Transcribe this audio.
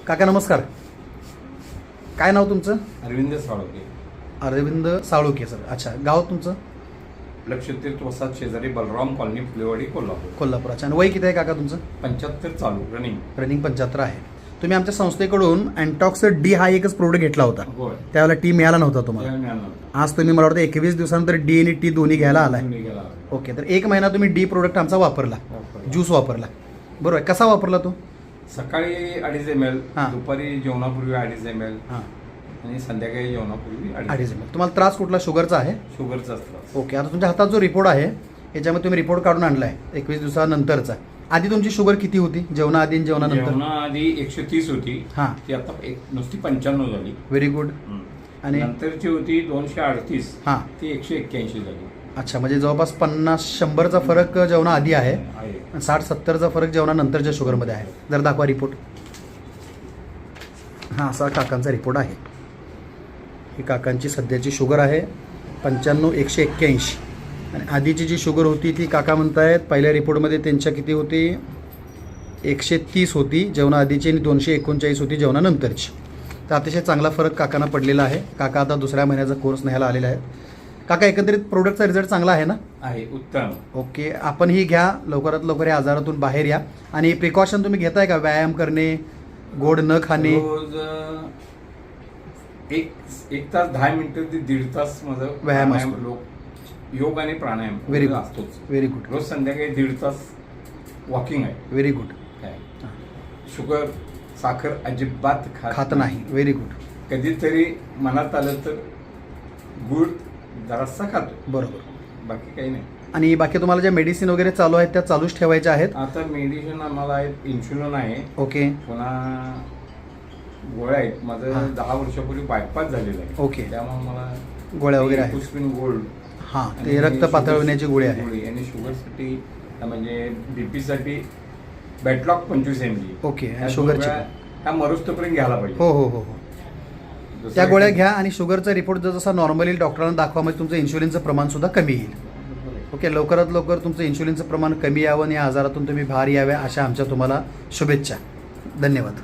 काका नमस्कार. काय नाव तुमचं? अरविंद साळोखे. अरविंद साळोखे सर. अच्छा, गाव तुमचं? लक्षतीर्थ वसाहत शेजारी बलराम कॉलनी, फुलेवाडी, कोल्हापूर. कोल्हापूर. अच्छा, आणि वय किती आहे काका तुमचं? 75 चालू रनिंग. रनिंग 75 आहे. तुम्ही आमच्या संस्थेकडून अँटॉक्स डी हा एकच प्रोडक्ट घेतला होता. होय. त्यावेळेला टी मिळाला नव्हता तुम्हाला. आज तुम्ही मला वाटतं 21 दिवसानंतर डी आणि टी दोन्ही घ्यायला आलाय. ओके, तर 1 महिना तुम्ही डी प्रोडक्ट आमचा वापरला, ज्यूस वापरला, बरोबर. कसा वापरला तो? सकाळी 2.5 ml, हां. दुपारी जेवणापूर्वी 2.5 ml हां, आणि संध्याकाळी जेवणापूर्वी 2.5 ml. तुम्हाला त्रास कुठला शुगरचा आहे? शुगरचा असतो. ओके, आता तुमच्या हातात जो रिपोर्ट आहे याच्यामध्ये तुम्ही रिपोर्ट काढून आणला आहे 21 दिवसानंतरचा. आधी तुमची शुगर किती होती जेवणाआधी आणि जेवणानंतर? जेवणाआधी 130 होती. हां, ती आता नुसती 95 झाली. Very good. आणि नंतरची होती 238. हां, ती 181 झाली. अच्छा, म्हणजे जवळपास 50-100चा फरक जेवणाआधी आहे आहे. आणि 60-70चा फरक जेवणानंतरच्या शुगरमध्ये आहे. जर दाखवा रिपोर्ट. हां, असा काकांचा रिपोर्ट आहे. ही काकांची सध्याची शुगर आहे 95, 181. आणि आधीची जी शुगर होती ती काका म्हणतायत पहिल्या रिपोर्टमध्ये त्यांच्या किती होती? 130 होती जेवणाआधीची आणि 239 होती जेवणानंतरची. तर अतिशय चांगला फरक काकांना पडलेला आहे. काका आता दुसऱ्या महिन्याचा कोर्स न्यायला आलेला आहे. काका, एकंदरीत प्रोडक्टचा रिझल्ट चांगला आहे ना? आहे, उत्तम. ओके, आपण ही घ्या, लवकरात लवकर या आजारातून बाहेर या. आणि प्रिकॉशन तुम्ही घेताय का? व्यायाम करणे, गोड न खाणे? रोज एक तास 10 मिनिटं ते 1.5 तास माझं व्यायाम प्राणायाम, असतो. योग आणि प्राणायाम व्हेरी गुड, असतोच. व्हेरी गुड, रोज संध्याकाळी 1.5 तास वॉकिंग आहे. Very good. काय शुगर, साखर अजिबात खात नाही. व्हेरी गुड, कधीतरी मनात आलं तर गुळ जरासा खातो, बरोबर. बाकी काही नाही. आणि बाकी तुम्हाला ज्या मेडिसिन वगैरे चालू आहेत त्या चालूच ठेवायच्या आहेत? आता मेडिसिन आम्हाला आहे, इन्शुलिन आहे, ओके, पुन्हा गोळ्या आहेत. हां. माझं 10 वर्षापूर्वी बायपास झालेलं आहे. ओके. त्यामुळे मला गोळ्या वगैरे आहेत? पुस्पिन गोल्ड. हां, ते रक्त पातळवण्याची गोळी आहे. आणि शुगरसाठी म्हणजे बीपीसाठी बॅटलॉक 25 mg. ओके, आणि शुगरची? ह्या मरुस्तोपर्यंत घ्यायला पाहिजे. हो हो हो हो, दुसरं त्या गोळ्या काही- घ्या. आणि शुगरचा रिपोर्ट जसा नॉर्मली डॉक्टरांना दाखवा, म्हणजे तुमचं इन्शुलिनचं प्रमाण सुद्धा कमी येईल. ओके, लवकरात लवकर तुमचं इन्शुलिनचं प्रमाण कमी यावं आणि या आजारातून तुम्ही बाहेर याव्या अशा आमच्या तुम्हाला शुभेच्छा. धन्यवाद.